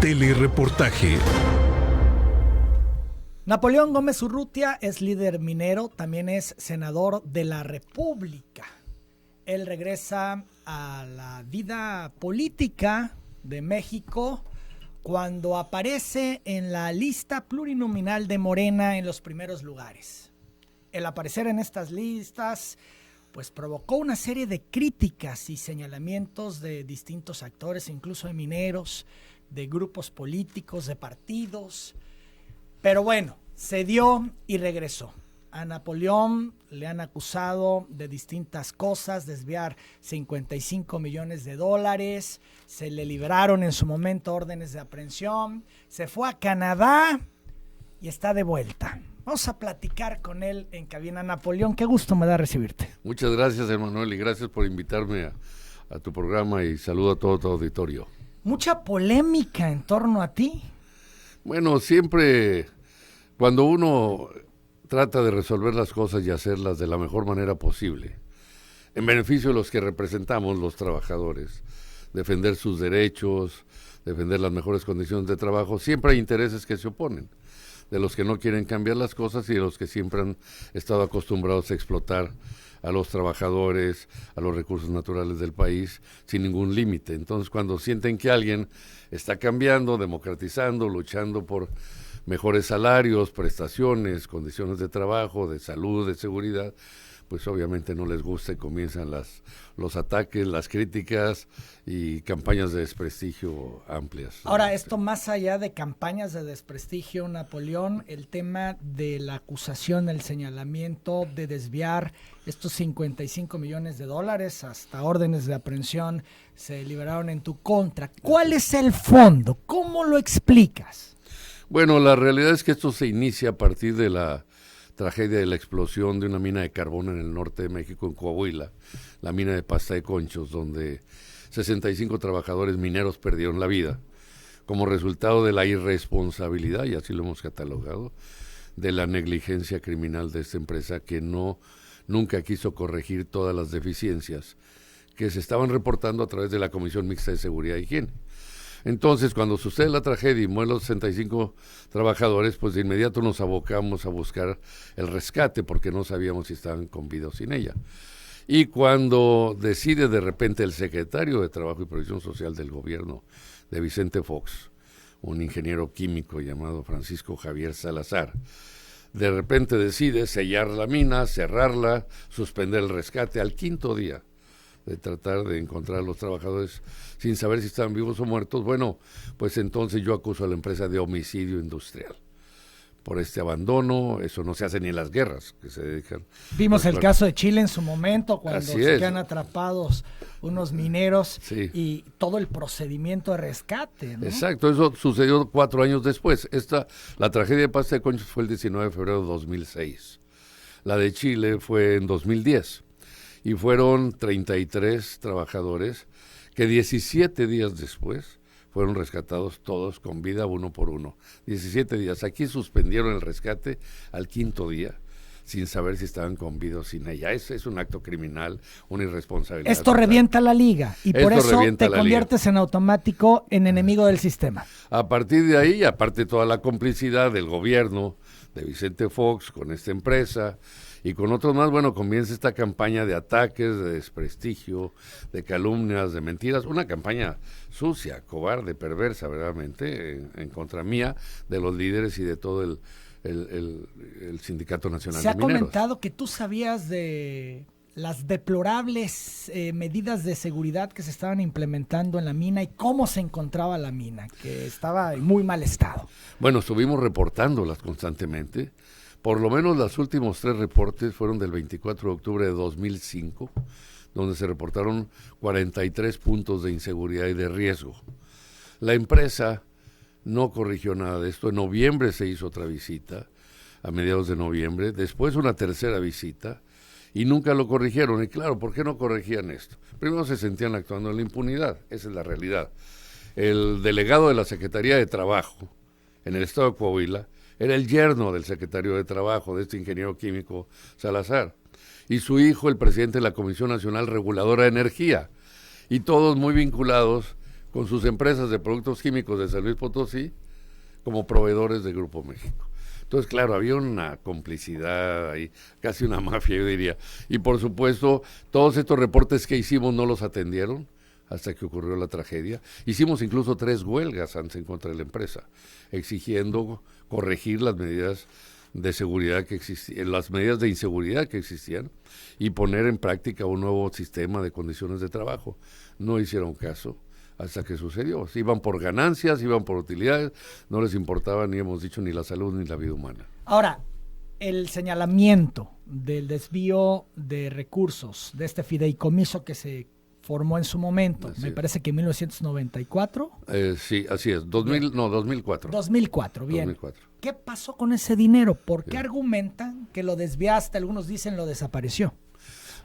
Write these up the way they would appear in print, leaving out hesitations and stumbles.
Telereportaje. Napoleón Gómez Urrutia es líder minero, también es senador de la República. Él regresa a la vida política de México cuando aparece en la lista plurinominal de Morena en los primeros lugares. El aparecer en estas listas pues provocó una serie de críticas y señalamientos de distintos actores, incluso de mineros, de grupos políticos, de partidos. Pero bueno, se dio y regresó. A Napoleón le han acusado de distintas cosas, desviar 55 millones de dólares, se le liberaron en su momento órdenes de aprehensión, se fue a Canadá y está de vuelta. Vamos a platicar con él en cabina. Napoleón, qué gusto me da recibirte. Muchas gracias, Emanuel, y gracias por invitarme a tu programa y saludo a todo tu auditorio. Mucha polémica en torno a ti. Bueno, siempre cuando uno trata de resolver las cosas y hacerlas de la mejor manera posible, en beneficio de los que representamos, los trabajadores, defender sus derechos, defender las mejores condiciones de trabajo, siempre hay intereses que se oponen, de los que no quieren cambiar las cosas y de los que siempre han estado acostumbrados a explotar a los trabajadores, a los recursos naturales del país, sin ningún límite. Entonces, cuando sienten que alguien está cambiando, democratizando, luchando por mejores salarios, prestaciones, condiciones de trabajo, de salud, de seguridad, pues obviamente no les gusta y comienzan los ataques, las críticas y campañas de desprestigio amplias. Ahora, esto más allá de campañas de desprestigio, Napoleón, el tema de la acusación, el señalamiento de desviar estos 55 millones de dólares, hasta órdenes de aprehensión se liberaron en tu contra. ¿Cuál es el fondo? ¿Cómo lo explicas? Bueno, la realidad es que esto se inicia a partir de la tragedia de la explosión de una mina de carbón en el norte de México, en Coahuila, la mina de Pasta de Conchos, donde 65 trabajadores mineros perdieron la vida como resultado de la irresponsabilidad, y así lo hemos catalogado, de la negligencia criminal de esta empresa que nunca quiso corregir todas las deficiencias que se estaban reportando a través de la Comisión Mixta de Seguridad e Higiene. Entonces, cuando sucede la tragedia y mueren los 65 trabajadores, pues de inmediato nos abocamos a buscar el rescate porque no sabíamos si estaban con vida o sin ella. Y cuando decide de repente el secretario de Trabajo y Previsión Social del gobierno de Vicente Fox, un ingeniero químico llamado Francisco Javier Salazar, de repente decide sellar la mina, cerrarla, suspender el rescate al quinto día de tratar de encontrar a los trabajadores sin saber si estaban vivos o muertos, bueno, pues entonces yo acuso a la empresa de homicidio industrial por este abandono. Eso no se hace ni en las guerras que se dedican. Vimos el caso de Chile en su momento, cuando Así se es. quedan atrapados unos mineros, Sí. y todo el procedimiento de rescate, ¿no? Exacto, eso sucedió 4 años después. La tragedia de Pasta de Conchos fue el 19 de febrero de 2006. La de Chile fue en 2010. Y fueron 33 trabajadores que 17 días después fueron rescatados todos con vida uno por uno. 17 días. Aquí suspendieron el rescate al quinto día sin saber si estaban con vida o sin ella. Es un acto criminal, una irresponsabilidad. Esto revienta la liga y por eso te conviertes en automático en enemigo del sistema. A partir de ahí, aparte toda la complicidad del gobierno de Vicente Fox con esta empresa y con otros más, bueno, comienza esta campaña de ataques, de desprestigio, de calumnias, de mentiras, una campaña sucia, cobarde, perversa, verdaderamente, en contra mía, de los líderes y de todo el Sindicato Nacional de Mineros. Se ha comentado que tú sabías de las deplorables medidas de seguridad que se estaban implementando en la mina y cómo se encontraba la mina, que estaba en muy mal estado. Bueno, estuvimos reportándolas constantemente. Por lo menos los últimos 3 reportes fueron del 24 de octubre de 2005, donde se reportaron 43 puntos de inseguridad y de riesgo. La empresa no corrigió nada de esto. En noviembre se hizo otra visita, a mediados de noviembre, después una tercera visita, y nunca lo corrigieron. Y claro, ¿por qué no corregían esto? Primero se sentían actuando en la impunidad, esa es la realidad. El delegado de la Secretaría de Trabajo en el estado de Coahuila era el yerno del secretario de Trabajo, de este ingeniero químico Salazar, y su hijo, el presidente de la Comisión Nacional Reguladora de Energía, y todos muy vinculados con sus empresas de productos químicos de San Luis Potosí como proveedores de Grupo México. Entonces, claro, había una complicidad ahí, casi una mafia, yo diría. Y por supuesto, todos estos reportes que hicimos no los atendieron hasta que ocurrió la tragedia. Hicimos incluso 3 huelgas antes en contra de la empresa, exigiendo corregir las medidas de seguridad que existían, las medidas de inseguridad que existían y poner en práctica un nuevo sistema de condiciones de trabajo. No hicieron caso hasta que sucedió. Iban por ganancias, iban por utilidades, no les importaba, ni hemos dicho, ni la salud ni la vida humana. Ahora, el señalamiento del desvío de recursos de este fideicomiso que se formó en su momento, Así me es. parece que en 1994. Sí, así es. 2004. 2004, bien. 2004. ¿Qué pasó con ese dinero? ¿Por qué argumentan que lo desviaste? Algunos dicen lo desapareció.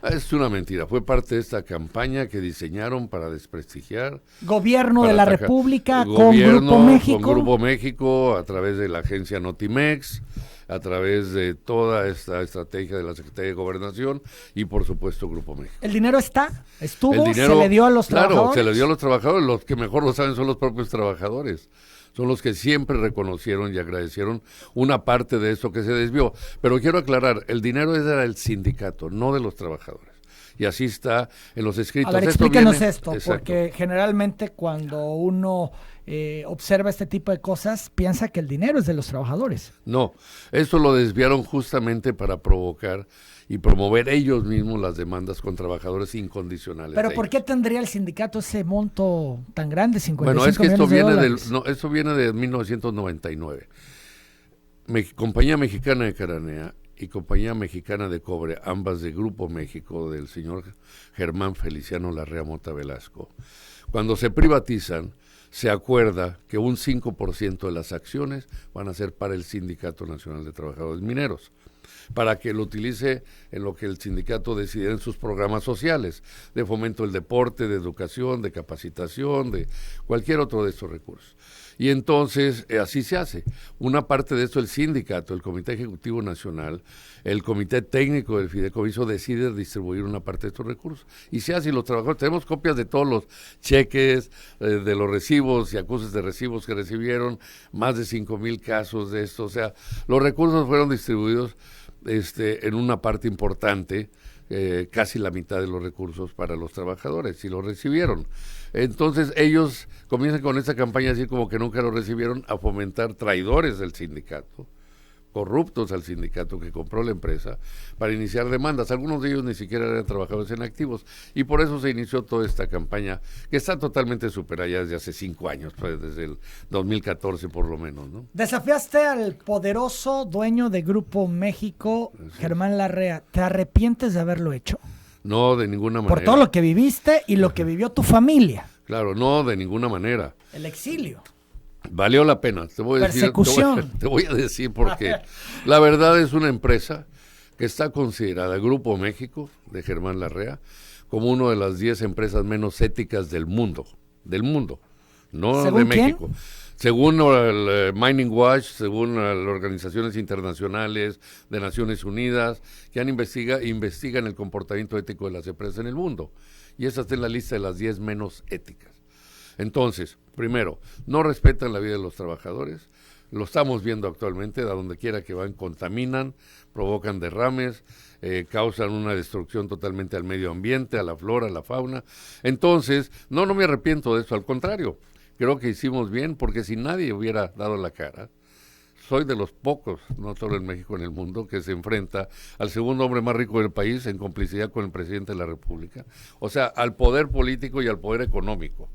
Es una mentira. Fue parte de esta campaña que diseñaron para desprestigiar. Gobierno para de la atacar. República Gobierno, con Grupo México. Con Grupo México, a través de la agencia Notimex, a través de toda esta estrategia de la Secretaría de Gobernación y, por supuesto, Grupo México. ¿El dinero estuvo, El dinero, se le dio a los claro, trabajadores? se le dio a los trabajadores. Los que mejor lo saben son los propios trabajadores. Son los que siempre reconocieron y agradecieron una parte de eso que se desvió. Pero quiero aclarar, el dinero era del sindicato, no de los trabajadores. Y así está en los escritos. A ver, Esto explíquenos viene- esto, Exacto. porque generalmente cuando uno observa este tipo de cosas, piensa que el dinero es de los trabajadores. No, esto lo desviaron justamente para provocar y promover ellos mismos las demandas con trabajadores incondicionales. Pero de ¿por ellos. qué tendría el sindicato ese monto tan grande, 55 Bueno, es que esto millones de viene dólares? esto viene de 1999. Compañía Mexicana de Cananea y Compañía Mexicana de Cobre, ambas de Grupo México, del señor Germán Feliciano Larrea Mota Velasco. Cuando se privatizan, se acuerda que un 5% de las acciones van a ser para el Sindicato Nacional de Trabajadores Mineros, para que lo utilice en lo que el sindicato decide en sus programas sociales, de fomento del deporte, de educación, de capacitación, de cualquier otro de estos recursos. Y entonces así se hace. Una parte de esto el sindicato, el Comité Ejecutivo Nacional, el Comité Técnico del Fideicomiso decide distribuir una parte de estos recursos. Y se hace, y los trabajadores, tenemos copias de todos los cheques, de los recibos y acuses de recibos que recibieron, más de 5,000 casos de esto. O sea, los recursos fueron distribuidos en una parte importante, casi la mitad de los recursos para los trabajadores, y lo recibieron. Entonces ellos comienzan con esta campaña así como que nunca lo recibieron, a fomentar traidores del sindicato, corruptos al sindicato que compró la empresa, para iniciar demandas. Algunos de ellos ni siquiera eran trabajadores en activos, y por eso se inició toda esta campaña, que está totalmente superada ya desde hace 5 años, pues desde el 2014 por lo menos, ¿no? Desafiaste al poderoso dueño de Grupo México, Germán Larrea. ¿Te arrepientes de haberlo hecho? No, de ninguna manera. Por todo lo que viviste y lo que vivió tu familia. Claro, no, de ninguna manera. El exilio. Valió la pena, te voy a decir. Persecución. Te voy a decir porque la verdad es una empresa que está considerada, Grupo México, de Germán Larrea, como una de las 10 empresas menos éticas del mundo, no de ¿Según quién? México. Según el Mining Watch, según las organizaciones internacionales de Naciones Unidas, que investigan el comportamiento ético de las empresas en el mundo. Y esa está en la lista de las 10 menos éticas. Entonces, primero, no respetan la vida de los trabajadores. Lo estamos viendo actualmente, a donde quiera que van, contaminan, provocan derrames, causan una destrucción totalmente al medio ambiente, a la flora, a la fauna. Entonces, no me arrepiento de eso, al contrario. Creo que hicimos bien, porque si nadie hubiera dado la cara, soy de los pocos, no solo en México, en el mundo, que se enfrenta al segundo hombre más rico del país en complicidad con el presidente de la República. O sea, al poder político y al poder económico.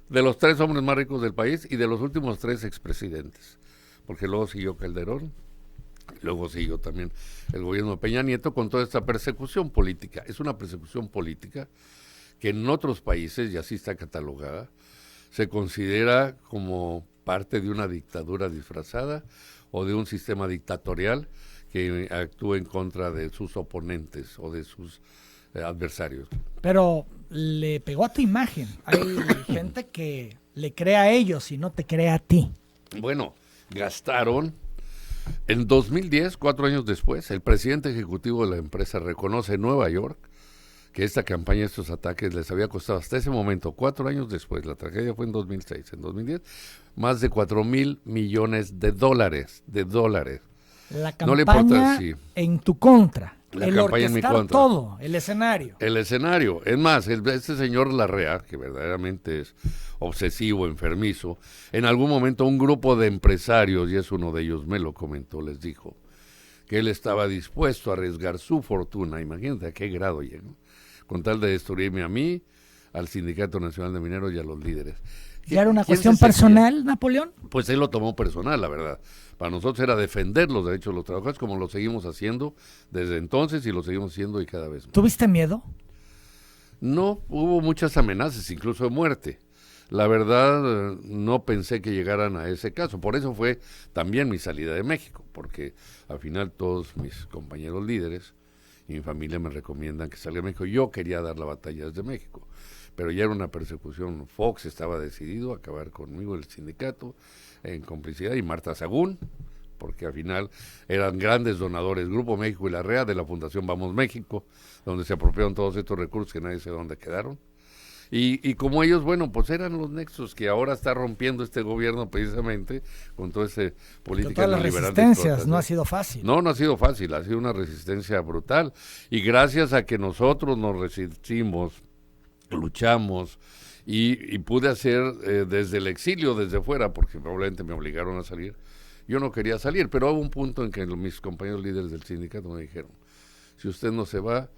De los 3 hombres más ricos del país y de los últimos 3 expresidentes. Porque luego siguió Calderón, luego siguió también el gobierno de Peña Nieto con toda esta persecución política. Es una persecución política que en otros países, y así está catalogada, se considera como parte de una dictadura disfrazada o de un sistema dictatorial que actúa en contra de sus oponentes o de sus adversarios. Pero le pegó a tu imagen. Hay gente que le cree a ellos y no te cree a ti. Bueno, gastaron. En 2010, 4 años después, el presidente ejecutivo de la empresa reconoce en Nueva York que esta campaña, estos ataques les había costado hasta ese momento, 4 años después, la tragedia fue en 2006, en 2010, más de 4,000 millones de dólares, La No le importa, campaña sí. en tu contra. La el campaña en mi orquestar contra. todo, el escenario. El escenario. Es más, este señor Larrea, que verdaderamente es obsesivo, enfermizo, en algún momento un grupo de empresarios, y es uno de ellos, me lo comentó, les dijo que él estaba dispuesto a arriesgar su fortuna, imagínate a qué grado llegó, con tal de destruirme a mí, al Sindicato Nacional de Mineros y a los líderes. ¿Ya era una ¿Quién cuestión se sentía? personal, Napoleón? Pues él lo tomó personal, la verdad. Para nosotros era defender los derechos de los trabajadores, como lo seguimos haciendo desde entonces y lo seguimos haciendo y cada vez más. ¿Tuviste miedo? No, hubo muchas amenazas, incluso de muerte. La verdad, no pensé que llegaran a ese caso. Por eso fue también mi salida de México, porque al final todos mis compañeros líderes y mi familia me recomiendan que salga de México. Yo quería dar la batalla desde México, pero ya era una persecución. Fox estaba decidido a acabar conmigo, el sindicato, en complicidad, y Marta Sagún, porque al final eran grandes donadores, Grupo México y la REA de la Fundación Vamos México, donde se apropiaron todos estos recursos que nadie sabe dónde quedaron. Y como ellos, bueno, pues eran los nexos que ahora está rompiendo este gobierno precisamente con toda esa política Con todas las neoliberal de resistencias, explotación. no ha sido fácil. No ha sido fácil, ha sido una resistencia brutal. Y gracias a que nosotros nos resistimos, luchamos y pude hacer desde el exilio, desde fuera, porque probablemente me obligaron a salir. Yo no quería salir, pero hubo un punto en que mis compañeros líderes del sindicato me dijeron, si usted no se va,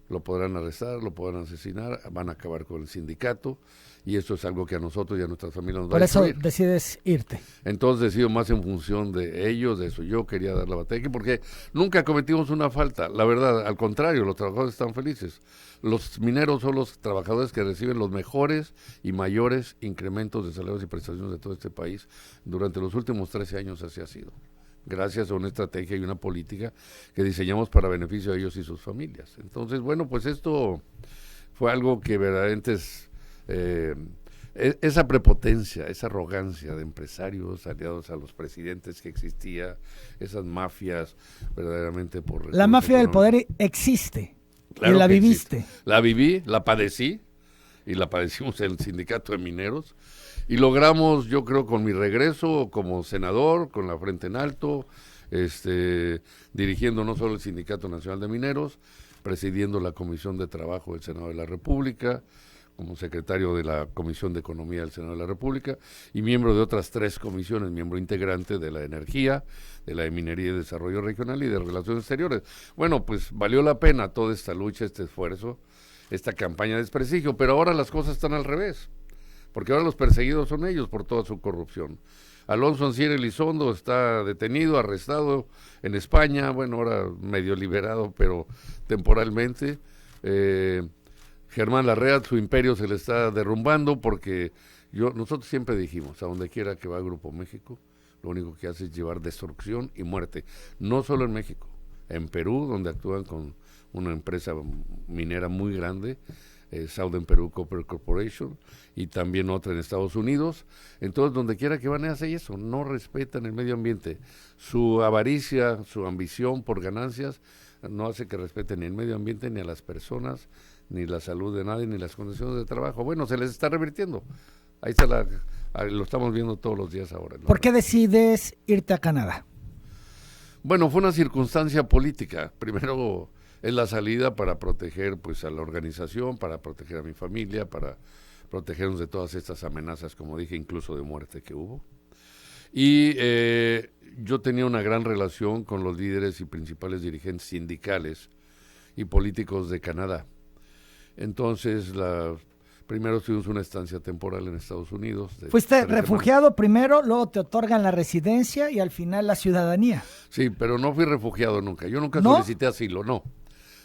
lo podrán arrestar, lo podrán asesinar, van a acabar con el sindicato, y esto es algo que a nosotros y a nuestras familias nos va a Por eso destruir. decides irte. Entonces decido más en función de ellos, de eso. Yo quería dar la batalla, porque nunca cometimos una falta. La verdad, al contrario, los trabajadores están felices. Los mineros son los trabajadores que reciben los mejores y mayores incrementos de salarios y prestaciones de todo este país. Durante los últimos 13 años así ha sido. Gracias a una estrategia y una política que diseñamos para beneficio de ellos y sus familias. Entonces, bueno, pues esto fue algo que verdaderamente es... esa prepotencia, esa arrogancia de empresarios aliados a los presidentes que existía, esas mafias verdaderamente por... La mafia del poder existe. Claro y la que viviste. existe. La viví, la padecí, y la padecimos en el sindicato de mineros, y logramos, yo creo, con mi regreso como senador, con la frente en alto, dirigiendo no solo el Sindicato Nacional de Mineros, presidiendo la Comisión de Trabajo del Senado de la República, como secretario de la Comisión de Economía del Senado de la República, y miembro de otras 3 comisiones, miembro integrante de la Energía, de la de Minería y Desarrollo Regional y de Relaciones Exteriores. Bueno, pues valió la pena toda esta lucha, este esfuerzo, esta campaña de desprestigio, pero ahora las cosas están al revés, porque ahora los perseguidos son ellos por toda su corrupción. Alonso Ancier Elizondo está detenido, arrestado en España, bueno, ahora medio liberado, pero temporalmente. Germán Larrea, su imperio se le está derrumbando porque nosotros siempre dijimos, a donde quiera que va Grupo México, lo único que hace es llevar destrucción y muerte. No solo en México, en Perú, donde actúan con una empresa minera muy grande, Southern Peru Copper Corporation, y también otra en Estados Unidos. Entonces, donde quiera que van, hace eso, no respetan el medio ambiente. Su avaricia, su ambición por ganancias, no hace que respeten ni el medio ambiente, ni a las personas, ni la salud de nadie, ni las condiciones de trabajo. Bueno, se les está revirtiendo. Ahí está lo estamos viendo todos los días ahora, ¿no? ¿Por qué decides irte a Canadá? Bueno, fue una circunstancia política. Primero es la salida para proteger pues a la organización, para proteger a mi familia, para protegernos de todas estas amenazas, como dije, incluso de muerte que hubo. Y yo tenía una gran relación con los líderes y principales dirigentes sindicales y políticos de Canadá. Entonces, primero tuvimos una estancia temporal en Estados Unidos. Fuiste refugiado primero, luego te otorgan la residencia y al final la ciudadanía. Sí, pero no fui refugiado nunca. Yo nunca solicité asilo, no.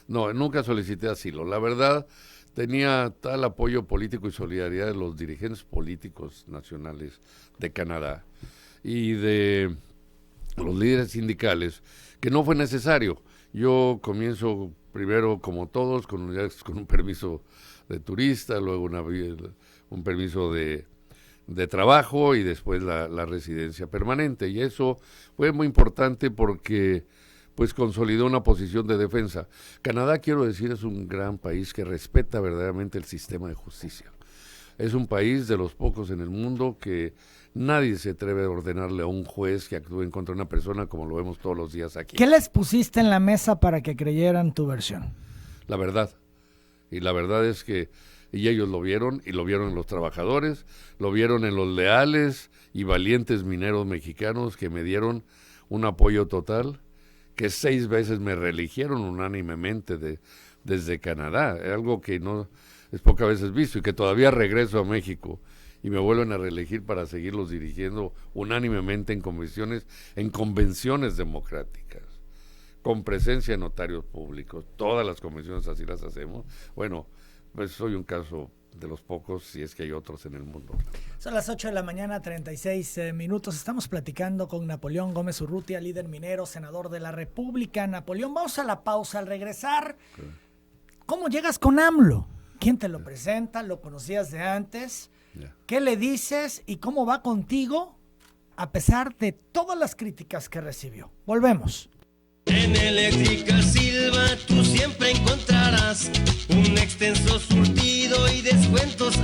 No, nunca solicité asilo. La verdad, tenía tal apoyo político y solidaridad de los dirigentes políticos nacionales de Canadá y de los líderes sindicales que no fue necesario. Yo comienzo primero, como todos, con un permiso de turista, luego un permiso de trabajo y después la residencia permanente. Y eso fue muy importante porque pues consolidó una posición de defensa. Canadá, quiero decir, es un gran país que respeta verdaderamente el sistema de justicia. Es un país de los pocos en el mundo que nadie se atreve a ordenarle a un juez que actúe en contra de una persona como lo vemos todos los días aquí. ¿Qué les pusiste en la mesa para que creyeran tu versión? La verdad. Y la verdad es que y ellos lo vieron, y lo vieron en los trabajadores, lo vieron en los leales y valientes mineros mexicanos que me dieron un apoyo total, que 6 veces me reeligieron unánimemente desde Canadá, algo que no es pocas veces visto, y que todavía regreso a México y me vuelven a reelegir para seguirlos dirigiendo unánimemente en convenciones democráticas, con presencia de notarios públicos. Todas las convenciones así las hacemos. Bueno, pues soy un caso de los pocos, si es que hay otros en el mundo. Son las 8 de la mañana, 36 minutos. Estamos platicando con Napoleón Gómez Urrutia, líder minero, senador de la República. Napoleón, vamos a la pausa. Al regresar, ¿cómo llegas con AMLO? ¿Quién te lo presenta? ¿Lo conocías de antes? ¿Qué le dices? ¿Y cómo va contigo a pesar de todas las críticas que recibió? Volvemos. En Eléctrica Silva tú siempre encontrarás un extenso surtido y descuentos